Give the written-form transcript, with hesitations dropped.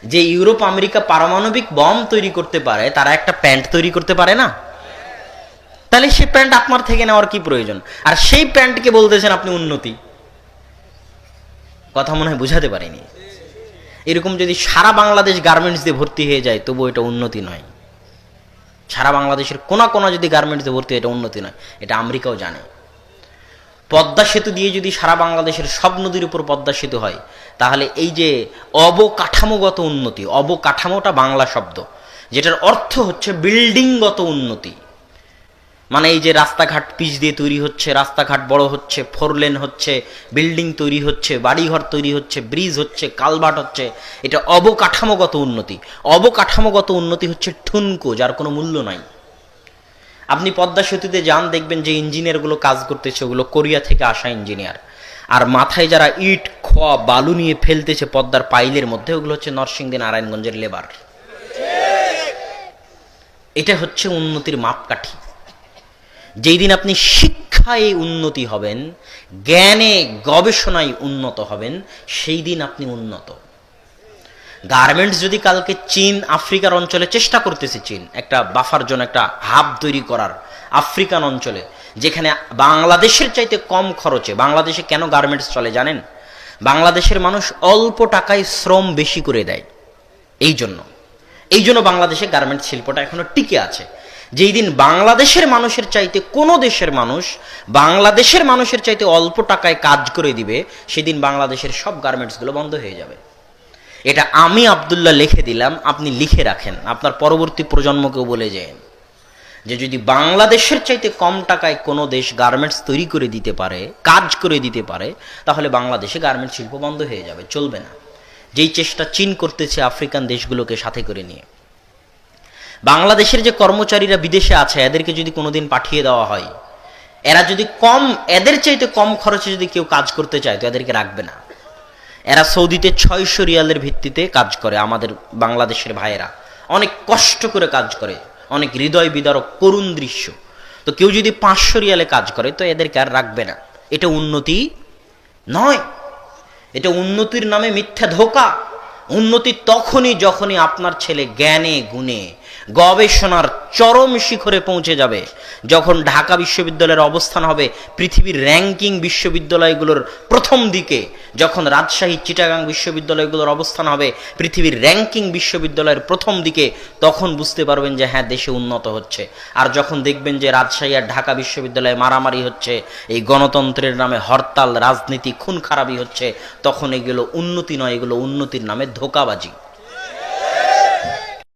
যে Europe America পারমাণবিক bomb তৈরি করতে পারে, তারা একটা প্যান্ট তৈরি করতে পারে না? তাহলে সেই প্যান্ট আপনার থেকে নেওয়ার কি প্রয়োজন? আর সেই প্যান্টকে বলতেছেন আপনি উন্নতি। কথা মনে হয় বুঝাতে পারিনি। এরকম যদি সারা বাংলাদেশ গার্মেন্টস দিয়ে ভর্তি হয়ে যায়, তবু এটা উন্নতি নয়। সারা বাংলাদেশের কোনা কোনা যদি গার্মেন্টস দিয়ে ভর্তি হয়, এটা উন্নতি নয়। এটা আমেরিকাও জানে। পদ্মা সেতু দিয়ে যদি সারা বাংলাদেশের সব নদীর উপর পদ্মা সেতু হয়, তাহলে এই যে অবকাঠামোগত উন্নতি, অবকাঠামোটা বাংলা শব্দ, যেটার অর্থ হচ্ছে বিল্ডিংগত উন্নতি। মানে এই যে রাস্তাঘাট পিচ দিয়ে তৈরি হচ্ছে, রাস্তাঘাট বড় হচ্ছে, 4 লেন হচ্ছে, বিল্ডিং তৈরি হচ্ছে, বাড়িঘর তৈরি হচ্ছে, ব্রিজ হচ্ছে, কালভার্ট হচ্ছে, এটা অবকাঠামোগত উন্নতি। অবকাঠামোগত উন্নতি হচ্ছে ঠুনকো, যার কোনো মূল্য নাই। আপনি পদ্মা সেতুতে যান, দেখবেন যে ইঞ্জিনিয়ারগুলো কাজ করতেছে, ওগুলো কোরিয়া থেকে আসা ইঞ্জিনিয়ার। আর মাথায় যারা ইট খোয়া বালু নিয়ে ফেলতেছে পদ্মার পাইলের মধ্যে, ওগুলো হচ্ছে নরসিংদী নারায়ণগঞ্জের লেবার। এটা হচ্ছে উন্নতির মাপকাঠি। যেই দিন আপনি শিক্ষায় উন্নতি হবেন, জ্ঞানে গবেষণায় উন্নত হবেন, সেই দিন আপনি উন্নত। গার্মেন্টস যদি কালকে চীন আফ্রিকার অঞ্চলে চেষ্টা করতেছে, চীন একটা বাফার জন্য একটা হাব তৈরি করার আফ্রিকান অঞ্চলে, যেখানে বাংলাদেশের চাইতে কম খরচে। বাংলাদেশে কেন গার্মেন্টস চলে জানেন? বাংলাদেশের মানুষ অল্প টাকায় শ্রম বেশি করে দেয়। এই জন্য বাংলাদেশে গার্মেন্টস শিল্পটা এখনো টিকে আছে। যেই দিন বাংলাদেশের মানুষের চাইতে কোনো দেশের মানুষ বাংলাদেশের মানুষের চাইতে অল্প টাকায় কাজ করে দিবে, সেদিন বাংলাদেশের সব গার্মেন্টসগুলো বন্ধ হয়ে যাবে। এটা আমি আব্দুল্লাহ লিখে দিলাম, আপনি লিখে রাখেন, আপনার পরবর্তী প্রজন্মকেও বলে যান যে যদি বাংলাদেশের চাইতে কম টাকায় কোনো দেশ গার্মেন্টস তৈরি করে দিতে পারে, কাজ করে দিতে পারে, তাহলে বাংলাদেশে গার্মেন্টস শিল্প বন্ধ হয়ে যাবে, চলবে না। যেই চেষ্টা চীন করতেছে আফ্রিকান দেশগুলোকে সাথে করে নিয়ে। বাংলাদেশের যে কর্মচারীরা বিদেশে আছে, এদেরকে যদি কোনোদিন পাঠিয়ে দেওয়া হয়, এরা যদি এদের চাইতে কম খরচে যদি কেউ কাজ করতে চায়, তো এদেরকে রাখবে না। এরা সৌদিতে 600 রিয়ালের ভিত্তিতে কাজ করে। আমাদের বাংলাদেশের ভাইয়েরা অনেক কষ্ট করে কাজ করে, অনেক হৃদয় বিদারক করুণ দৃশ্য। তো কেউ যদি 500 রিয়ালে কাজ করে, তো এদেরকে আর রাখবে না। এটা উন্নতি নয়, এটা উন্নতির নামে মিথ্যা ধোঁকা। উন্নতি তখনই যখনই আপনার ছেলে জ্ঞানে গুণে গবেষণার চরম শিখরে পৌঁছে যাবে, যখন ঢাকা বিশ্ববিদ্যালয়ের অবস্থান হবে পৃথিবীর র্যাঙ্কিং বিশ্ববিদ্যালয়গুলোর প্রথম দিকে, যখন রাজশাহী চিটাগাং বিশ্ববিদ্যালয়গুলোর অবস্থান হবে পৃথিবীর র্যাঙ্কিং বিশ্ববিদ্যালয়ের প্রথম দিকে, তখন বুঝতে পারবেন যে হ্যাঁ, দেশে উন্নত হচ্ছে। আর যখন দেখবেন যে রাজশাহী আর ঢাকা বিশ্ববিদ্যালয়ে মারামারি হচ্ছে, এই গণতন্ত্রের নামে হরতাল, রাজনীতি, খুন খারাপি হচ্ছে, তখন এগুলো উন্নতি নয়, এগুলো উন্নতির নামে ধোঁকাবাজি।